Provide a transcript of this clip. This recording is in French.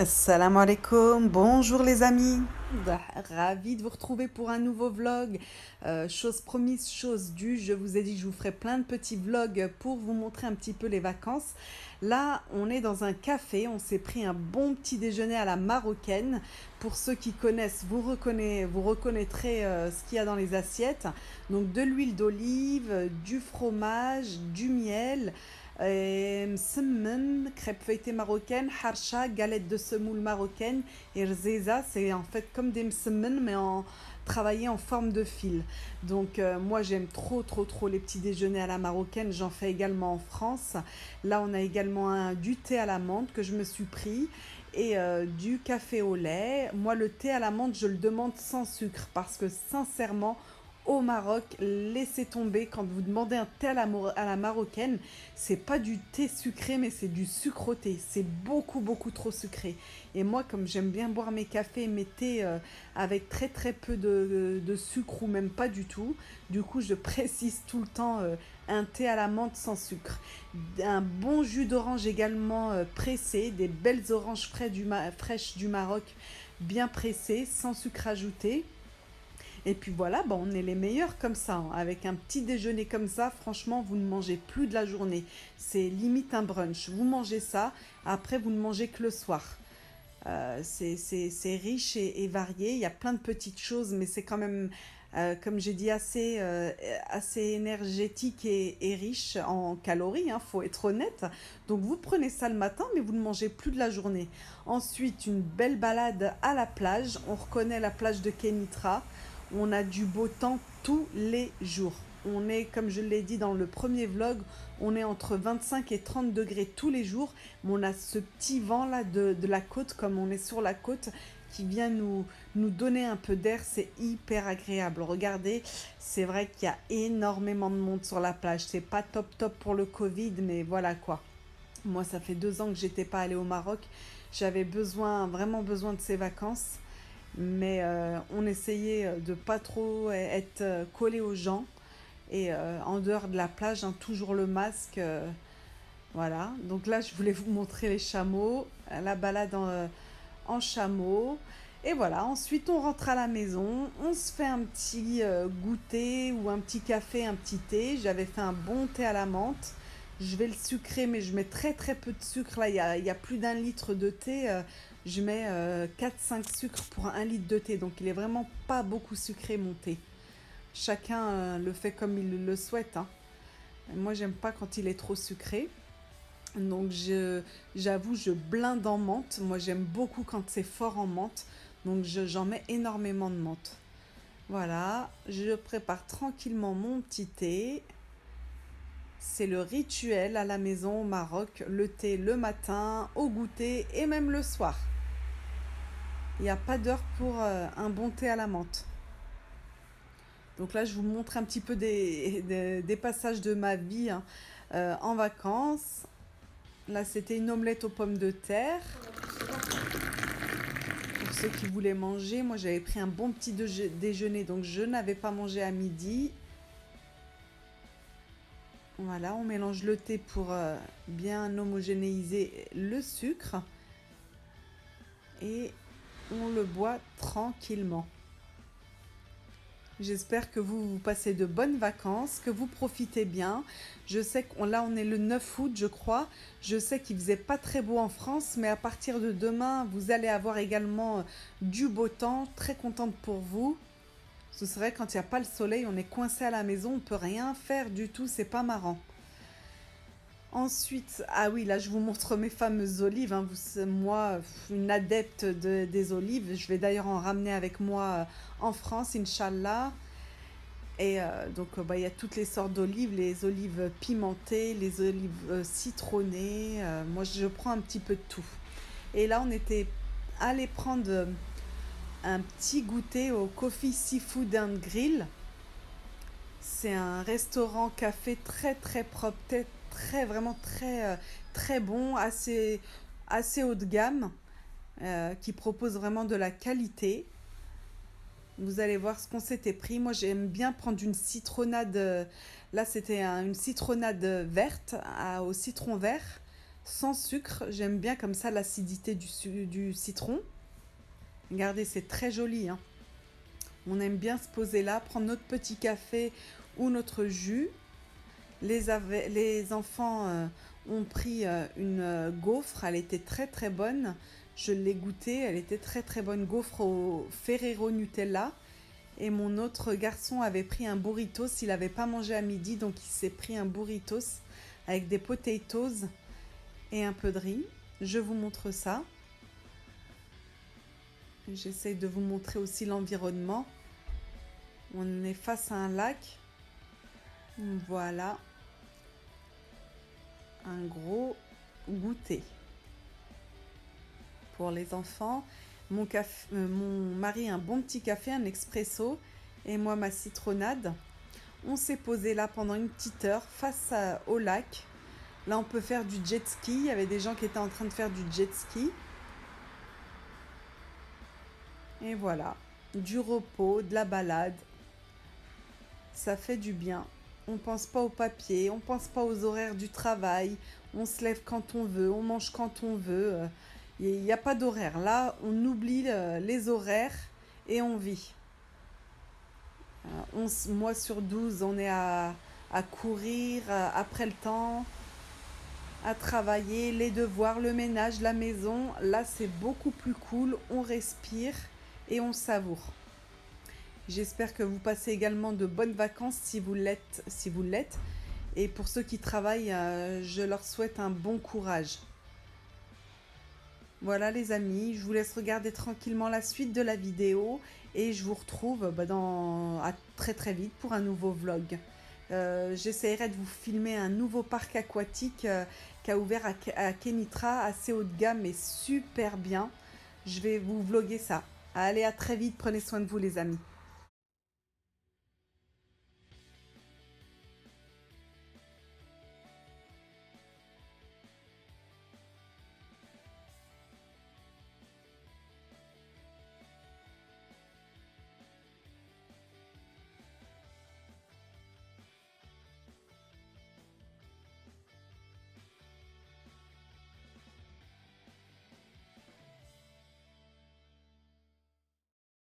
Assalamu alaikum, bonjour les amis. Ravi de vous retrouver pour un nouveau vlog. Chose promise, chose due, je vous ai dit que je vous ferai plein de petits vlogs pour vous montrer un petit peu les vacances. Là, on est dans un café, on s'est pris un bon petit déjeuner à la marocaine. Pour ceux qui connaissent, vous reconnaîtrez ce qu'il y a dans les assiettes. Donc de l'huile d'olive, du fromage, du miel. Msemen, crêpe feuilletée marocaine, harsha, galette de semoule marocaine et rzeza, c'est en fait comme des msemen mais travaillé en forme de fil. Donc moi j'aime trop les petits déjeuners à la marocaine, j'en fais également en France. Là on a également du thé à la menthe que je me suis pris et du café au lait. Moi le thé à la menthe je le demande sans sucre parce que sincèrement au Maroc, laissez tomber quand vous demandez un thé à la marocaine, c'est pas du thé sucré mais c'est du sucroté, c'est beaucoup trop sucré. Et moi comme j'aime bien boire mes cafés et mes thés avec très peu de sucre ou même pas du tout, du coup je précise tout le temps un thé à la menthe sans sucre. Un bon jus d'orange également pressé, des belles oranges fraîches du Maroc bien pressées, sans sucre ajouté. Et puis voilà, bah on est les meilleurs comme ça, hein. Avec un petit déjeuner comme ça, franchement, vous ne mangez plus de la journée. C'est limite un brunch. Vous mangez ça, après vous ne mangez que le soir. C'est riche et varié. Il y a plein de petites choses, mais c'est quand même, comme j'ai dit, assez énergétique et riche en calories, hein, faut être honnête. Donc vous prenez ça le matin, mais vous ne mangez plus de la journée. Ensuite, une belle balade à la plage. On reconnaît la plage de Kenitra. On a du beau temps tous les jours. On est, comme je l'ai dit dans le premier vlog, on est entre 25 et 30 degrés tous les jours. Mais on a ce petit vent là de la côte, comme on est sur la côte, qui vient nous donner un peu d'air. C'est hyper agréable. Regardez, c'est vrai qu'il y a énormément de monde sur la plage. C'est pas top pour le Covid, mais voilà quoi. Moi, ça fait 2 ans que j'étais pas allée au Maroc. J'avais vraiment besoin de ces vacances. Mais on essayait de pas trop être collé aux gens. Et en dehors de la plage, hein, toujours le masque. Voilà. Donc là, je voulais vous montrer les chameaux, la balade en chameau. Et voilà, ensuite on rentre à la maison, on se fait un petit goûter ou un petit café, un petit thé. J'avais fait un bon thé à la menthe. Je vais le sucrer, mais je mets très peu de sucre. Là, il y a plus d'un litre de thé. Je mets 4-5 sucres pour un litre de thé. Donc il est vraiment pas beaucoup sucré mon thé. Chacun le fait comme il le souhaite, hein. Moi, j'aime pas quand il est trop sucré. Donc j'avoue, je blinde en menthe. Moi, j'aime beaucoup quand c'est fort en menthe. Donc j'en mets énormément de menthe. Voilà, je prépare tranquillement mon petit thé. C'est le rituel à la maison au Maroc, le thé le matin, au goûter et même le soir. Il n'y a pas d'heure pour un bon thé à la menthe. Donc là, je vous montre un petit peu des passages de ma vie, hein, en vacances. Là, c'était une omelette aux pommes de terre. Pour ceux qui voulaient manger, moi j'avais pris un bon petit déjeuner, donc je n'avais pas mangé à midi. Voilà, on mélange le thé pour bien homogénéiser le sucre et on le boit tranquillement. J'espère que vous passez de bonnes vacances, que vous profitez bien. Je sais là on est le 9 août je crois. Je sais qu'il faisait pas très beau en France, mais à partir de demain, vous allez avoir également du beau temps. Très contente pour vous. Ce serait quand il n'y a pas le soleil, on est coincé à la maison, on peut rien faire du tout, c'est pas marrant. Ensuite, ah oui, là je vous montre mes fameuses olives, hein. Moi, une adepte des olives. Je vais d'ailleurs en ramener avec moi en France, Inch'Allah. Et donc, bah, il y a toutes les sortes d'olives, les olives pimentées, les olives citronnées. Moi, je prends un petit peu de tout. Et là, on était allé prendre un petit goûter au Coffee Seafood and Grill. C'est un restaurant café très propre, vraiment très bon, assez haut de gamme, qui propose vraiment de la qualité. Vous allez voir ce qu'on s'était pris. Moi, j'aime bien prendre une citronnade. Là, c'était une citronnade verte au citron vert. sans sucre. J'aime bien comme ça l'acidité du citron. Regardez, c'est très joli, hein. On aime bien se poser là, prendre notre petit café ou notre jus. Les enfants ont pris une gaufre, elle était très très bonne. Je l'ai goûtée, elle était très très bonne, gaufre au Ferrero Nutella. Et mon autre garçon avait pris un burritos, il n'avait pas mangé à midi, donc il s'est pris un burritos avec des potatoes et un peu de riz. Je vous montre ça. J'essaie de vous montrer aussi l'environnement. On est face à un lac. Voilà. Un gros goûter pour les enfants. Mon mari un bon petit café, un expresso, et moi ma citronnade. On s'est posé là pendant une petite heure face au lac. Là on peut faire du jet ski. Il y avait des gens qui étaient en train de faire du jet ski. Et voilà, du repos, de la balade. Ça fait du bien. On pense pas au papier, on pense pas aux horaires du travail. On se lève quand on veut, on mange quand on veut. Il n'y a pas d'horaire. Là, on oublie les horaires et on vit. 11 mois sur 12, on est à courir après le temps, à travailler, les devoirs, le ménage, la maison. Là, c'est beaucoup plus cool. On respire et on savoure. J'espère que vous passez également de bonnes vacances si vous l'êtes. Et pour ceux qui travaillent, je leur souhaite un bon courage. Voilà les amis, je vous laisse regarder tranquillement la suite de la vidéo et je vous retrouve à très très vite pour un nouveau vlog. J'essaierai de vous filmer un nouveau parc aquatique qui a ouvert à Kenitra, assez haut de gamme et super bien. Je vais vous vlogger ça. Allez, à très vite, prenez soin de vous les amis.